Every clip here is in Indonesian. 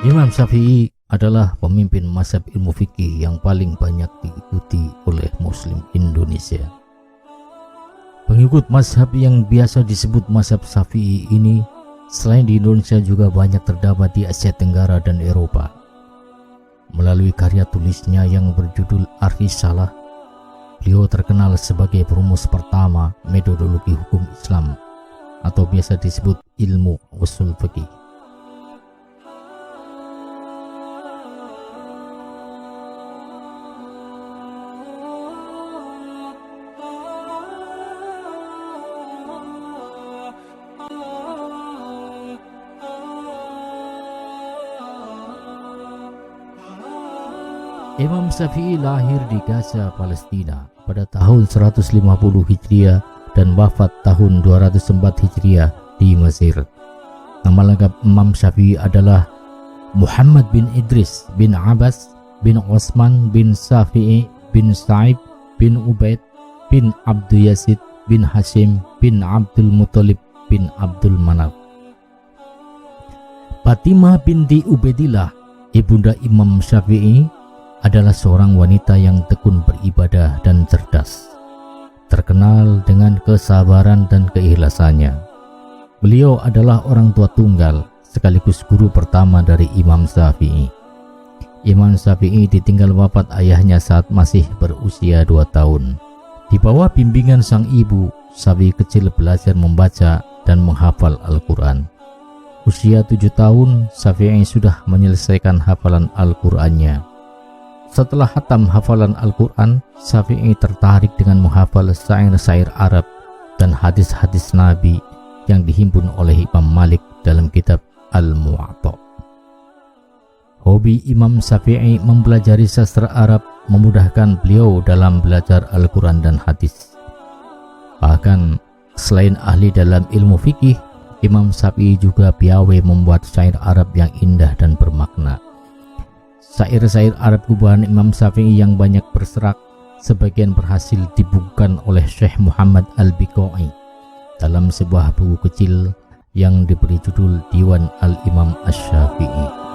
Imam Syafi'i adalah pemimpin mazhab ilmu fikih yang paling banyak diikuti oleh Muslim Indonesia. Pengikut mazhab yang biasa disebut mazhab Syafi'i ini selain di Indonesia juga banyak terdapat di Asia Tenggara dan Eropa. Melalui karya tulisnya yang berjudul Ar-Risalah, beliau terkenal sebagai perumus pertama metodologi hukum Islam atau biasa disebut ilmu usul fikih. Imam Syafi'i lahir di Gaza, Palestina pada tahun 150 Hijriah dan wafat tahun 204 Hijriah di Mesir. Nama lengkap Imam Syafi'i adalah Muhammad bin Idris bin Abbas bin Osman bin Syafi'i bin Sa'ib bin Ubaid bin Abdul Yazid bin Hashim bin Abdul Muttalib bin Abdul Manaf. Fatimah binti Ubaidillah, ibunda Imam Syafi'i, adalah seorang wanita yang tekun beribadah dan cerdas, terkenal dengan kesabaran dan keikhlasannya. Beliau adalah orang tua tunggal sekaligus guru pertama dari Imam Syafi'i. Imam Syafi'i ditinggal wafat ayahnya saat masih berusia 2 tahun. Di bawah bimbingan sang ibu, Syafi'i kecil belajar membaca dan menghafal Al-Quran. Usia 7 tahun, Syafi'i sudah menyelesaikan hafalan Al-Qurannya. Setelah hatam hafalan Al-Quran, Syafi'i tertarik dengan menghafal syair-syair Arab dan hadis-hadis Nabi yang dihimpun oleh Imam Malik dalam kitab Al-Muwatta. Hobi Imam Syafi'i mempelajari sastra Arab memudahkan beliau dalam belajar Al-Quran dan hadis. Bahkan selain ahli dalam ilmu fikih, Imam Syafi'i juga piawai membuat syair Arab yang indah dan bermakna. Syair-syair Arab gubahan Imam Syafi'i yang banyak berserak sebagian berhasil dibukukan oleh Syekh Muhammad Al-Biqai dalam sebuah buku kecil yang diberi judul Diwan Al-Imam Asy-Syafi'i.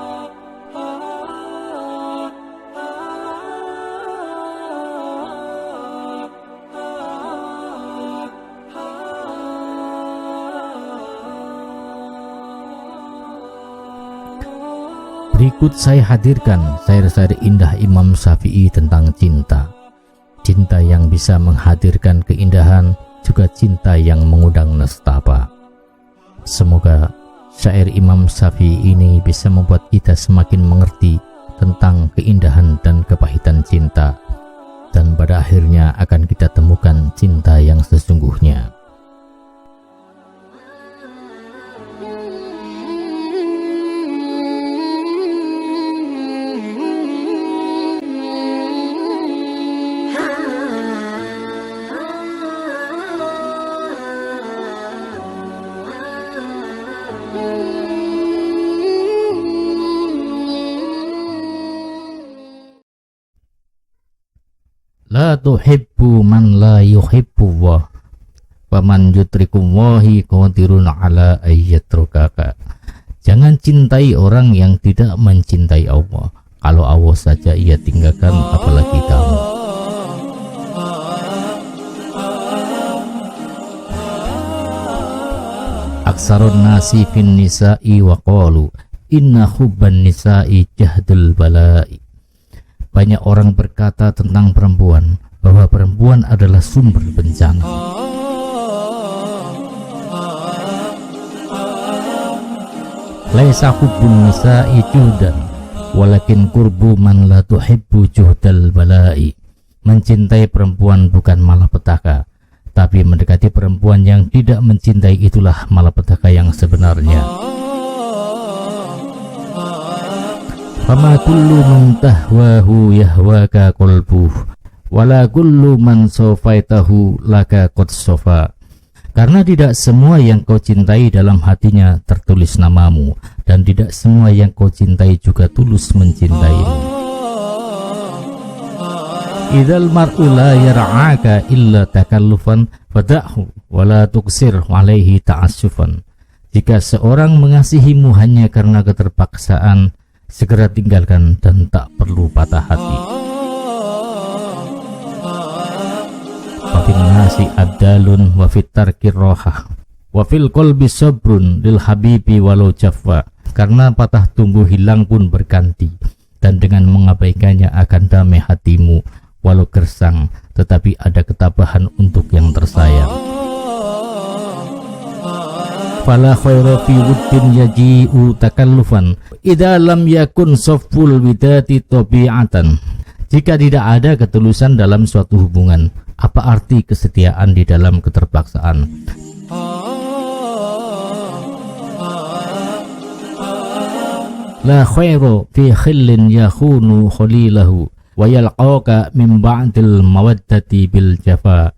Berikut saya hadirkan syair-syair indah Imam Syafi'i tentang cinta. Cinta yang bisa menghadirkan keindahan, juga cinta yang mengundang nestapa. Semoga syair Imam Syafi'i ini bisa membuat kita semakin mengerti tentang keindahan dan kepahitan cinta, dan pada akhirnya akan kita temukan cinta yang sesungguhnya. La tuhibbu man la yuhibbullah wa man yutrikullahi qadirun ala ayyatrukaka. Jangan cintai orang yang tidak mencintai Allah. Kalau Allah saja ia tinggalkan, apalagi kamu. Aksarun nasi fin nisa'i wa qalu inna hubban nisa'i jahdul bala'i. Banyak orang berkata tentang perempuan bahwa perempuan perempuan adalah sumber bencana. Laisa hubbun nisa'i juhdan, walakin qurbu man la tuhibbu juhdal bala'i. Mencintai perempuan bukan malapetaka, tapi mendekati perempuan yang tidak mencintai itulah malapetaka yang sebenarnya. Fama kullu man tahwahu yahwaka qalbuh, wala kullu man sofaitahu laka qad sofa. Karena tidak semua yang kau cintai dalam hatinya tertulis namamu, dan tidak semua yang kau cintai juga tulus mencintaimu. Idzal mar'u la yar'aka illa takallufan fada'hu wa la tuqsir 'alaihi ta'assufan. Jika seorang mengasihimu hanya karena keterpaksaan, segera tinggalkan dan tak perlu patah hati. Wafil nasi abdalun wafit tarkir rohah wafil kolbi sabrun lil habibi walau jafwa. Karena patah tumbuh hilang pun berganti, dan dengan mengabaikannya akan damai hatimu walau gersang, tetapi ada ketabahan untuk yang tersayang. Fala khaira fi wuddin yaji'u takallufan idza lam yakun safful widati tabi'atan. Jika tidak ada ketulusan dalam suatu hubungan, apa arti kesetiaan di dalam keterpaksaan? La khairu fi khillin yakhunu khalilahu wa yalqaka min ba'dil mawaddati bil jafa.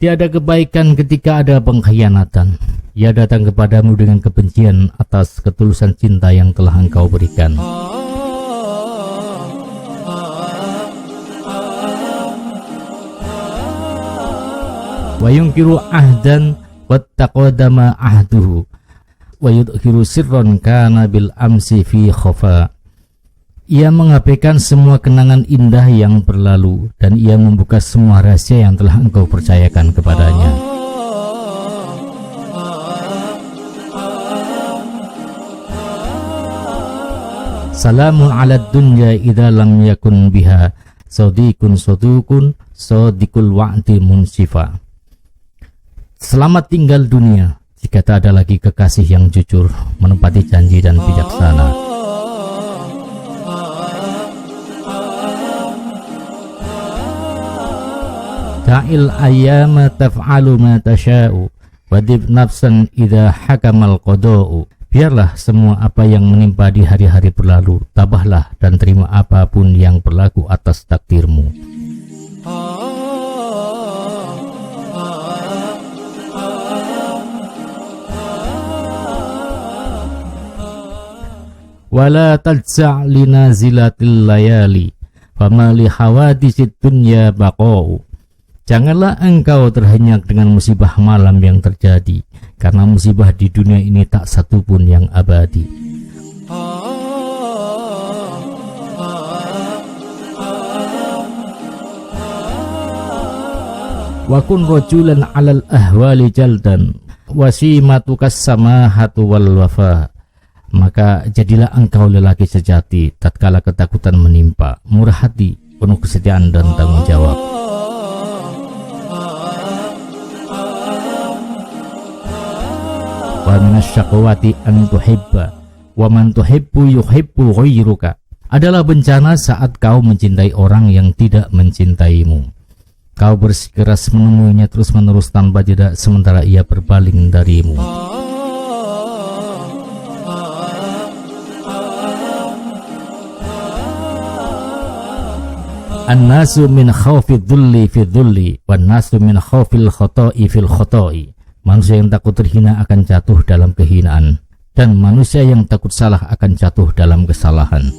Tiada kebaikan ketika ada pengkhianatan. Ia datang kepadamu dengan kebencian atas ketulusan cinta yang telah engkau berikan. Wa yunkiru ahdan wattaqadama ahduhu wa yudhiru sirran kana bil amsi fi khafa. Ia mengabaikan semua kenangan indah yang berlalu, dan ia membuka semua rahasia yang telah engkau percayakan kepadanya. Salamun ala dunya idza lam yakun biha sadiqun sadukun sadiqul wa'di munsifa. Selamat tinggal dunia jika tak ada lagi kekasih yang jujur, menepati janji dan bijaksana. Da'il ayyama taf'alu ma tasha'u wadib nafsan idza hakamal qada'u. Biarlah semua apa yang menimpa di hari-hari berlalu, tabahlah dan terima apapun yang berlaku atas takdirmu. Wala tajza' linazilatil layali fama li hawadisid dunya baqa'u. Janganlah engkau terhenyak dengan musibah malam yang terjadi, karena musibah di dunia ini tak satu pun yang abadi. Wa kun rajulan 'alal ahwali jaldan wasimatukas samahatu wal wafa. Maka jadilah engkau lelaki sejati tatkala ketakutan menimpa, murah hati, penuh kesetiaan dan tanggung jawab. Wa minasyaqwati an tuhibba wa man tuhibbu yuhibbu ghairuka. Adalah bencana saat kau mencintai orang yang tidak mencintaimu. Kau bersikeras menemuinya terus-menerus tanpa jeda, sementara ia berpaling darimu. An-nasu min khawfi dhulli fi dhulli wan nasu min khawfil khoto'i fil khoto'i. Manusia yang takut terhina akan jatuh dalam kehinaan, dan manusia yang takut salah akan jatuh dalam kesalahan.